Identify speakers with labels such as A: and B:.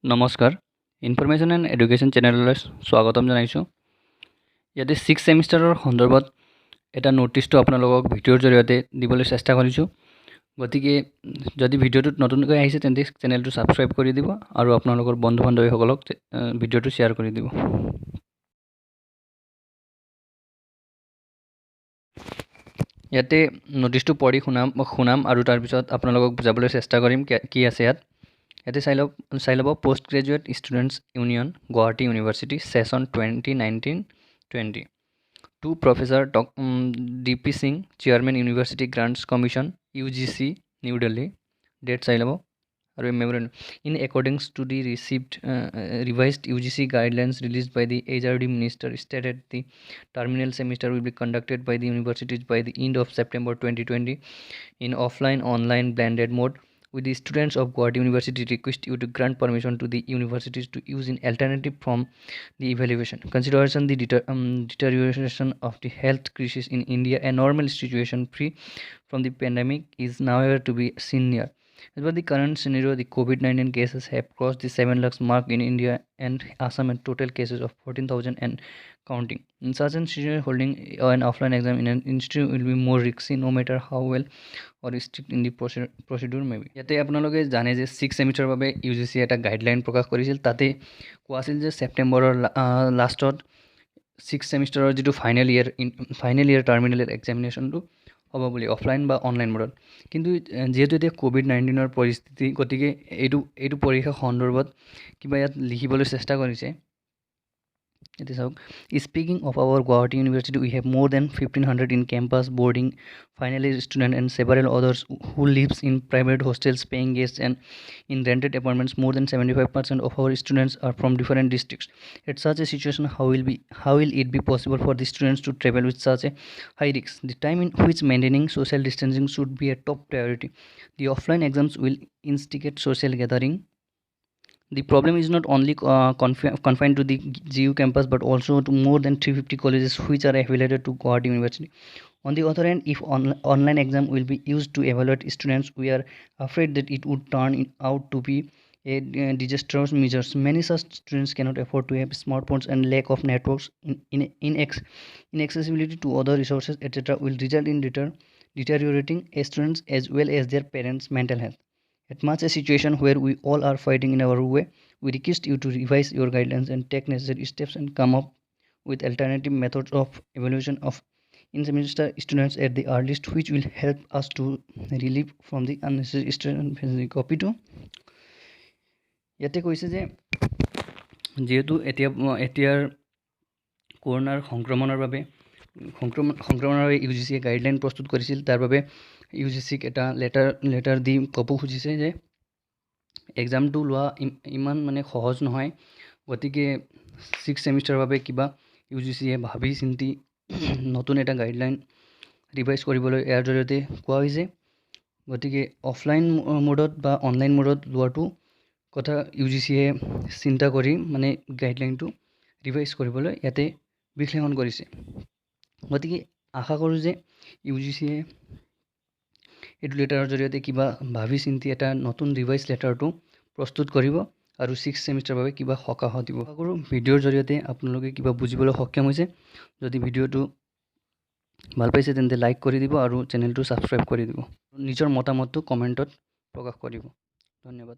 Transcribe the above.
A: নমস্কাৰ information and education চেনেললৈ স্বাগতম জনাইছোঁ। ইয়াতে 6th ছেমিষ্টাৰৰ সন্দৰ্ভত এটা নোটিছটো আপোনালোকক ভিডিঅ'ৰ জৰিয়তে দিবলৈ চেষ্টা কৰিছোঁ। গতিকে যদি ভিডিঅ'টোত নতুনকৈ আহিছে তেন্তে চেনেলটো ছাবস্ক্ৰাইব কৰি দিব আৰু আপোনালোকৰ বন্ধু বান্ধৱীসকলক ভিডিঅ'টো শ্বেয়াৰ কৰি দিব। ইয়াতে নোটিছটো পঢ়ি শুনাম আৰু তাৰপিছত আপোনালোকক বুজাবলৈ চেষ্টা কৰিম কি আছে ইয়াত। ইয়াতে চাই ল'ব post graduate students union Guwahati university session 2019-20 to professor DP Singh chairman university grants commission UGC new Delhi date চাই ল'ব আৰু memorandum in accordance to the revised UGC guidelines released by the HRD minister stated the terminal semester will be conducted by the universities by the end of September 2020 in offline online blended mode. With the students of Guwahati University request you to grant permission to the universities to use an alternative from the evaluation. Consideration the deterioration of the health crisis in India, a normal situation free from the pandemic is nowhere to be seen near. As per the current scenario, the COVID-19 cases have crossed the 7 lakhs mark in India and Assam, and total cases of 14,000 and counting. In such a situation, holding an offline exam in an institute will be more risky, no matter how well or strict in the procedure may be. ইয়াতে আপোনালোকে জানে যে 6th ছেমিষ্টাৰৰ বাবে UGC এটা guideline প্ৰকাশ কৰিছিল। তাতে কোৱা আছিল যে ছেপ্টেম্বৰৰ লাষ্টত 6th ছেমিষ্টাৰৰ যিটো ফাইনেল ইয়েৰ টাৰ্মিনেল এক্সামিনেশ্যনটো হ'ব বুলি অফলাইন বা অনলাইন মোডত। কিন্তু যিহেতু এতিয়া COVID-19ৰ পৰিস্থিতি, গতিকে এইটো পৰীক্ষা সন্দৰ্ভত কিবা ইয়াত লিখিবলৈ চেষ্টা কৰিছে। এতিয়া চাওক, speaking of our Guwahati university we have more than 1500 in campus boarding final year student and several others who lives in private hostels, paying guests and in rented apartments. More than 75% of our students are from different districts. At such a situation, how will it be possible for the students to travel with such a high risk? The time in which maintaining social distancing should be a top priority. The offline exams will instigate social gathering. The problem is not only confined to the GU campus but also to more than 350 colleges which are affiliated to Guwahati University. On the other hand, if online exam will be used to evaluate students, we are afraid that it would turn out to be a disastrous measures. Many such students cannot afford to have smartphones, and lack of networks, inaccessibility to other resources, etc. will result in deteriorating a students as well as their parents' mental health. At much a situation where we all are fighting in our way, we request you to revise your guidelines and take necessary steps and come up with alternative methods of evaluation of in-semester students at the earliest, which will help us to relieve from the unnecessary stress and facing copy to. ইয়াতে কৈছে যে যেহেতু এতিয়াৰ কৰোনাৰ সংক্ৰমণৰ বাবে UGC guideline প্ৰস্তুত কৰিছিল, তাৰ বাবে UGCক এটা লেটাৰ দি ক'ব খুজিছে যে এক্সামটো লোৱা ইমান সহজ নহয়। গতিকে 6th ছেমিষ্টাৰৰ বাবে কিবা UGCয়ে ভাবি চিন্তি নতুন এটা গাইডলাইন ৰিভাইজ কৰিবলৈ ইয়াৰ জৰিয়তে কোৱা হৈছে। গতিকে অফলাইন মোডত বা অনলাইন মোডত লোৱাটো কথা UGCয়ে চিন্তা কৰি গাইডলাইনটো ৰিভাইজ কৰিবলৈ ইয়াতে বিশ্লেষণ কৰিছে। গতিকে আশা কৰোঁ যে UGCয়ে এইটো লেটাৰৰ জৰিয়তে কিবা ভাবি চিন্তি এটা নতুন ৰিভাইজ লেটাৰটো প্ৰস্তুত কৰিব আৰু 6th ছেমিষ্টাৰৰ বাবে কিবা সকাহ দিব। আশা কৰোঁ ভিডিঅ'ৰ জৰিয়তে আপোনালোকে কিবা বুজিবলৈ সক্ষম হৈছে। যদি ভিডিঅ'টো ভাল পাইছে তেন্তে লাইক কৰি দিব আৰু চেনেলটো ছাবস্ক্ৰাইব কৰি দিব। নিজৰ মতামতটো কমেণ্টত প্ৰকাশ কৰিব। ধন্যবাদ।